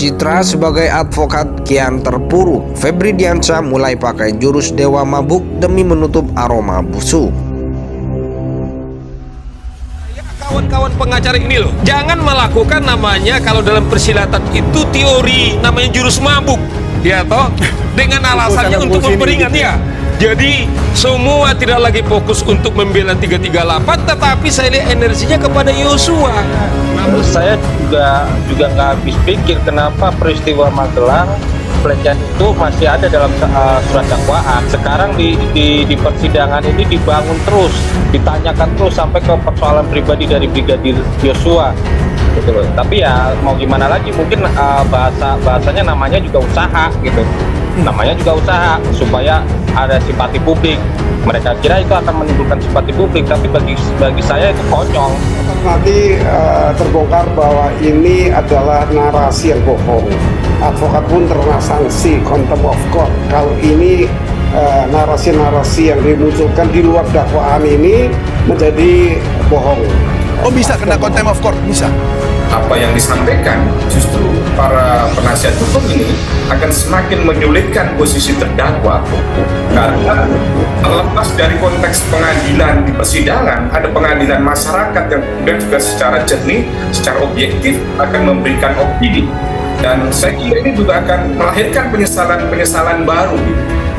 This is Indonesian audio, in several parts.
Citra sebagai advokat kian terpuruk. Febri Diansyah mulai pakai jurus dewa mabuk demi menutup aroma busuk. Kawan-kawan pengacara ini loh, jangan melakukan namanya kalau dalam persilatan itu teori namanya jurus mabuk, ya toh, dengan alasannya untuk memperingat ya. Jadi semua tidak lagi fokus untuk membela 338, tetapi saya lihat energinya kepada Yosua. Saya juga nggak habis pikir kenapa peristiwa Magelang pelecehan itu masih ada dalam surat dakwaan. Sekarang di persidangan ini dibangun terus, ditanyakan terus sampai ke persoalan pribadi dari Brigadir Yosua. Gitu loh. Tapi ya mau gimana lagi, mungkin bahasanya namanya juga usaha gitu. Namanya juga usaha supaya ada simpati publik. Mereka kira itu akan menimbulkan simpati publik, tapi bagi saya itu konyol. Nanti terbongkar bahwa ini adalah narasi yang bohong. Advokat pun terkena sanksi contempt of court kalau ini narasi-narasi yang dimunculkan di luar dakwaan ini menjadi bohong. Oh, bisa kena contempt of court, bisa. Apa yang disampaikan justru para penasihat hukum ini akan semakin menyulitkan posisi terdakwa, karena terlepas dari konteks pengadilan di persidangan, ada pengadilan masyarakat yang kemudian juga secara jernih, secara objektif akan memberikan opini, dan saya kira ini juga akan melahirkan penyesalan baru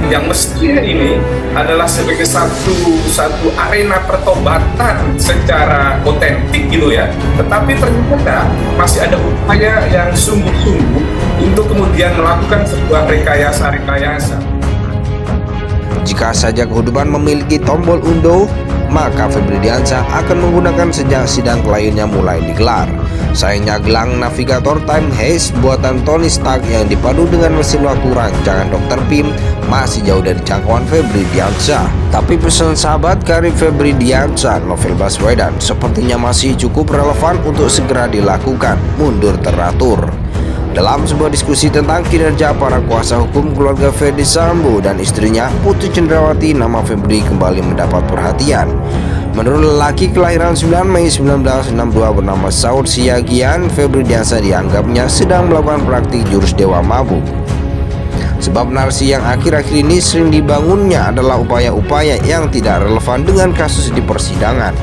yang mestinya ini adalah sebagai satu arena pertobatan secara otentik gitu ya, tetapi ternyata masih ada upaya yang sungguh-sungguh untuk kemudian melakukan sebuah rekayasa. Jika saja kehidupan memiliki tombol undo, maka Febri Diansyah akan menggunakan sejak sidang kliennya mulai digelar. Sayangnya gelang navigator time haze buatan Tony Stark yang dipadu dengan mesin waktu rancangan Dr. Pim masih jauh dari jangkauan Febri Diansyah. Tapi pesan sahabat karir Febri Diansyah, Novel Baswedan, sepertinya masih cukup relevan untuk segera dilakukan mundur teratur. Dalam sebuah diskusi tentang kinerja para kuasa hukum keluarga Ferdy Sambo dan istrinya Putri Cendrawati, nama Febri kembali mendapat perhatian. Menurut lelaki kelahiran 9 Mei 1962 bernama Saud Siagian, Febri Diansyah dianggapnya sedang melakukan praktik jurus dewa mabuk. Sebab narasi yang akhir-akhir ini sering dibangunnya adalah upaya-upaya yang tidak relevan dengan kasus di persidangan.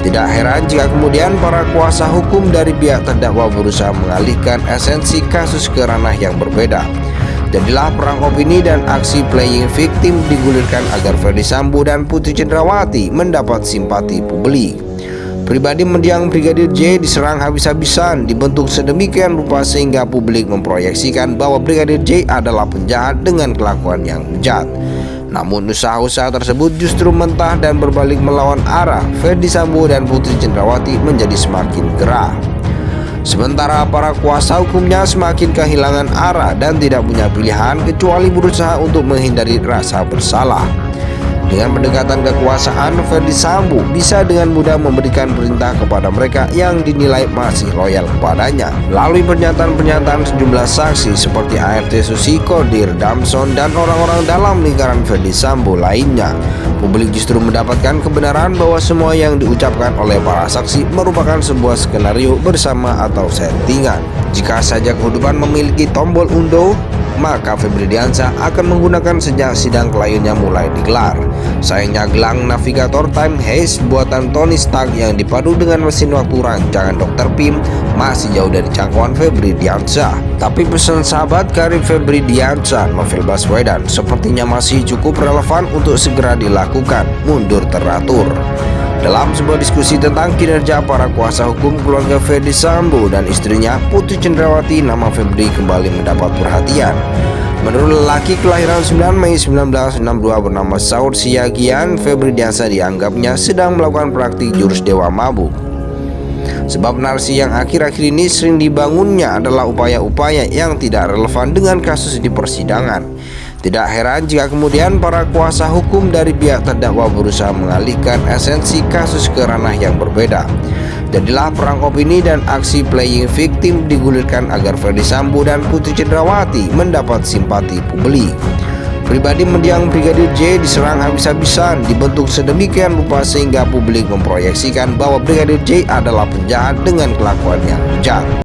Tidak heran jika kemudian para kuasa hukum dari pihak terdakwa berusaha mengalihkan esensi kasus ke ranah yang berbeda. Jadilah perang opini dan aksi playing victim digulirkan agar Ferdy Sambo dan Putri Cendrawati mendapat simpati publik. Pribadi mendiang Brigadir J diserang habis-habisan, dibentuk sedemikian rupa sehingga publik memproyeksikan bahwa Brigadir J adalah penjahat dengan kelakuan yang bejat. Namun usaha-usaha tersebut justru mentah dan berbalik melawan arah. Ferdy Sambo dan Putri Cendrawati menjadi semakin gerah. Sementara para kuasa hukumnya semakin kehilangan arah dan tidak punya pilihan kecuali berusaha untuk menghindari rasa bersalah. Dengan pendekatan kekuasaan, Ferdy Sambo bisa dengan mudah memberikan perintah kepada mereka yang dinilai masih loyal kepadanya. Melalui pernyataan-pernyataan sejumlah saksi seperti ART Susi, Kodir, Damson, dan orang-orang dalam lingkaran Ferdy Sambo lainnya, publik justru mendapatkan kebenaran bahwa semua yang diucapkan oleh para saksi merupakan sebuah skenario bersama atau settingan. Jika saja kehidupan memiliki tombol undo, maka Febri Diansyah akan menggunakan sejak sidang kliennya mulai digelar. Sayangnya gelang navigator time haze buatan Tony Stark yang dipadu dengan mesin waktu rancangan Dr. Pim masih jauh dari jangkauan Febri Diansyah. Tapi pesan sahabat karir Febri Diansyah, Novel Baswedan, sepertinya masih cukup relevan untuk segera dilakukan mundur teratur. Dalam sebuah diskusi tentang kinerja para kuasa hukum keluarga Ferdy Sambo dan istrinya Putri Cendrawati, nama Febri kembali mendapat perhatian. Menurut lelaki kelahiran 9 Mei 1962 bernama Saud Siagian, Febri Diansyah dianggapnya sedang melakukan praktik jurus dewa mabuk. Sebab narasi yang akhir-akhir ini sering dibangunnya adalah upaya-upaya yang tidak relevan dengan kasus di persidangan. Tidak heran jika kemudian para kuasa hukum dari pihak terdakwa berusaha mengalihkan esensi kasus ke ranah yang berbeda. Jadilah perang opini dan aksi playing victim digulirkan agar Ferdy Sambo dan Putri Cendrawati mendapat simpati publik. Pribadi mendiang Brigadir J diserang habis-habisan, dibentuk sedemikian rupa sehingga publik memproyeksikan bahwa Brigadir J adalah penjahat dengan kelakuan yang bejat.